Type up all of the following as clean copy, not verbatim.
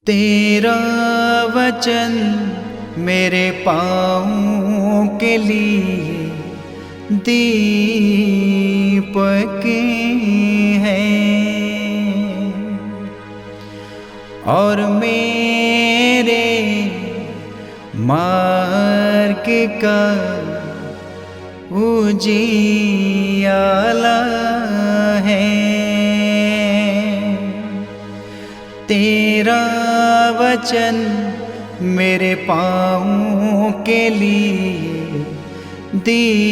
तेरा वचन मेरे पाँव के लिए दीपक है और मेरे मार्ग का उजियाला है। तेरा वचन मेरे पाँव के लिए दीपक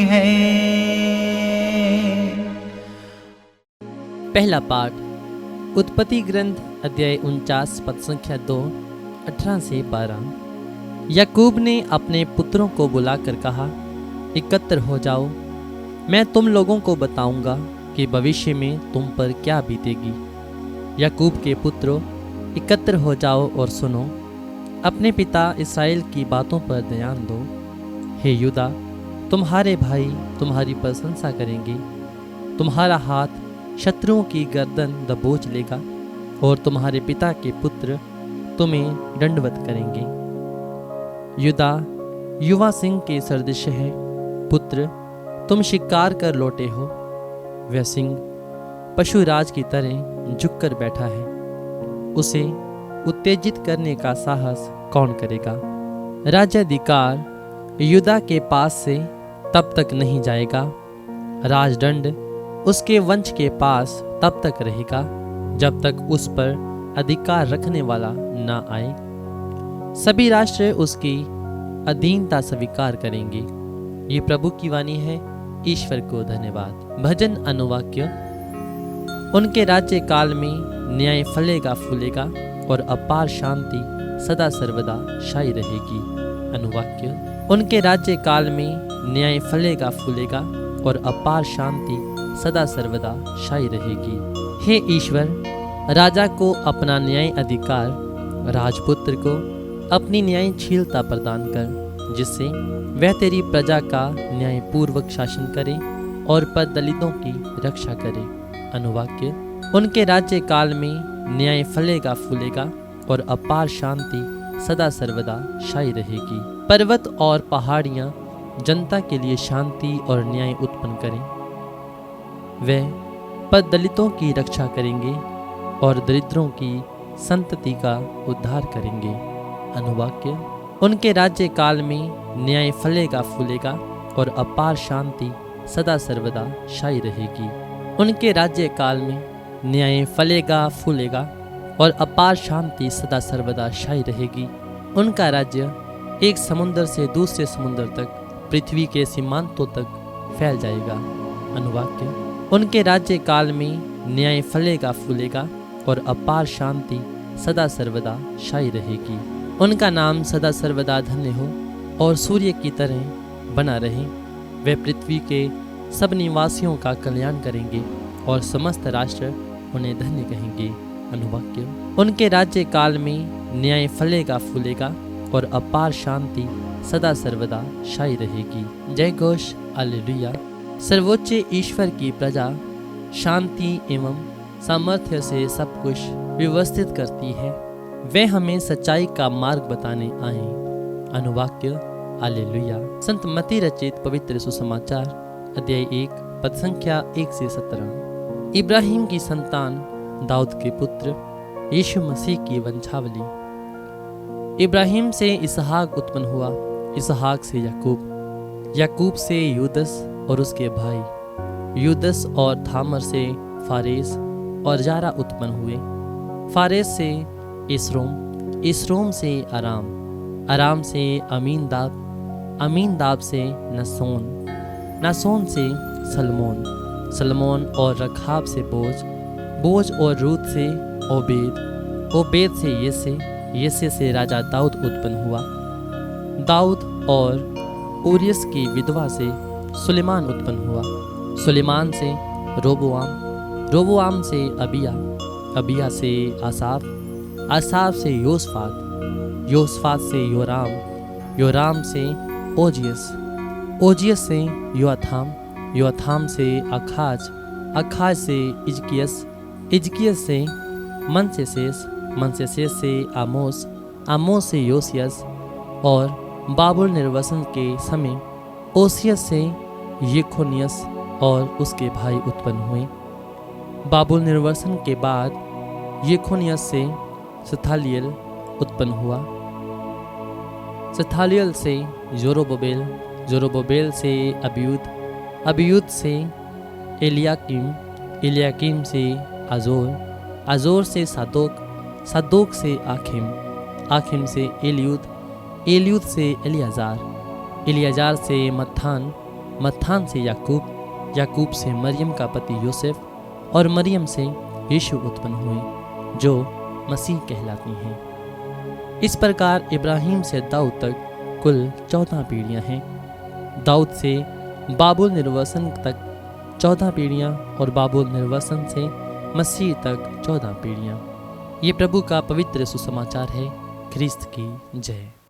है। पहला पाठ उत्पत्ति ग्रंथ अध्याय 49 पद संख्या 2 18 से 12। याकूब ने अपने पुत्रों को बुलाकर कहा, एकत्र हो जाओ, मैं तुम लोगों को बताऊंगा कि भविष्य में तुम पर क्या बीतेगी। याकूब के पुत्रों, एकत्र हो जाओ और सुनो, अपने पिता इस्राएल की बातों पर ध्यान दो। हे यूदा, तुम्हारे भाई तुम्हारी प्रशंसा करेंगे, तुम्हारा हाथ शत्रुओं की गर्दन दबोच लेगा और तुम्हारे पिता के पुत्र तुम्हें दंडवत करेंगे। यूदा युवा सिंह के सदृश है। पुत्र, तुम शिकार कर लौटे हो। वह सिंह पशुराज की तरह झुककर बैठा है। उसे उत्तेजित करने का साहस कौन करेगा? राज्याधिकार यूदा के पास से तब तक नहीं जाएगा, राजदंड उसके वंश के पास तब तक रहेगा जब तक उस पर अधिकार रखने वाला ना आए। सभी राष्ट्र उसकी अधीनता स्वीकार करेंगे। ये प्रभु की वाणी है। ईश्वर को धन्यवाद। भजन अनुवाक्य। उनके राज्य काल में न्याय फलेगा फूलेगा और अपार शांति सदा सर्वदा छाई रहेगी। अनुवाक्य। उनके राज्य काल में न्याय फलेगा फूलेगा और अपार शांति सदा सर्वदा छाई रहेगी। हे ईश्वर, राजा को अपना न्याय अधिकार, राजपुत्र को अपनी न्यायशीलता प्रदान कर, जिससे वह तेरी प्रजा का न्यायपूर्वक शासन करे और पद दलितों की रक्षा करे। अनुवाक्य। उनके राज्य काल में न्याय फलेगा फूलेगा और अपार शांति सदा सर्वदा छाई रहेगी। पर्वत और पहाड़ियाँ जनता के लिए शांति और न्याय उत्पन्न करें। वे पद दलितों की रक्षा करेंगे और दरिद्रों की संतति का उद्धार करेंगे। अनुवाक्य। उनके राज्य काल में न्याय फलेगा फूलेगा और अपार शांति सदा सर्वदा छाई रहेगी। उनके राज्य काल में न्याय फलेगा फूलेगा और अपार शांति सदा सर्वदा छाई रहेगी। उनका राज्य एक समुद्र से दूसरे समुद्र तक, पृथ्वी के सीमांतों तक फैल जाएगा। अनुवाक्य। उनके राज्य काल में न्याय फलेगा फूलेगा और अपार शांति सदा सर्वदा छाई रहेगी। उनका नाम सदा सर्वदा धन्य हो और सूर्य की तरह बना रहे। वे पृथ्वी के सब निवासियों का कल्याण करेंगे और समस्त राष्ट्र उन्हें धन्य कहेंगे। अनुवाक्य। उनके राज्य काल में न्याय फलेगा फूलेगा और अपार शांति सदा सर्वदा छाई रहेगी। जय घोष हालेलुया। सर्वोच्च ईश्वर की प्रजा शांति एवं सामर्थ्य से सब कुछ व्यवस्थित करती है। वे हमें सच्चाई का मार्ग बताने आए। अनुवाक्य। हालेलुया। संत मत्ती रचित पवित्र सुसमाचार अध्याय 1 पद संख्या 1 से 17। इब्राहिम की संतान दाऊद के पुत्र यीशु मसीह की वंशावली। इब्राहिम से इसहाक उत्पन्न हुआ, इसहाक से याकूब, याकूब से यूदस और उसके भाई, यूदस और थामर से फारेस और जारा उत्पन्न हुए। फारेस से इसरोम, इसरोम से अराम, अराम से अमीनदाब, अमीनदाब से नसोन, नसोन से सलमोन, सलमोन और रखाब से बोज, बोज और रूत से ओबेद, ओबेद से येसे, येसे से राजा दाऊद उत्पन्न हुआ। दाऊद और उरियस की विधवा से सुलेमान उत्पन्न हुआ। सुलेमान से रोबोआम, रोबोआम से अबिया, अबिया से आसाफ, आसाफ से योसफात, योसफात से योराम, योराम से ओजियस, ओजियस से योअथाम, योअथाम से अखाज, अखाज से इजकियस, इजकियस से मनसेसेस, मनसेसेस से आमोस, आमोस से योसियस और बाबुल निर्वसन के समय ओसियस से येकोनियस और उसके भाई उत्पन्न हुए। बाबुल निर्वसन के बाद येकोनियस से सथालियल उत्पन्न हुआ। सथालियल से जोरोबेल, जोरोबेल से अबियूद, अबियूद से एलियाकीम, एलियाकीम से आजोर, आजोर से सादोक, सादोक से आखिम, आखिम से एलियूद, एलियूद से एलियाजार, एलियाजार से मत्थान, मत्थान से याकूब, याकूब से मरियम का पति यूसुफ और मरियम से यीशु उत्पन्न हुए जो मसीह कहलाती हैं। इस प्रकार इब्राहिम से दाऊद तक कुल 14 पीढ़ियाँ हैं। दाऊद से बाबुल निर्वसन तक 14 पीढ़ियाँ और बाबुल निर्वसन से मसीह तक 14 पीढ़ियाँ। ये प्रभु का पवित्र सुसमाचार है। ख्रिस्त की जय।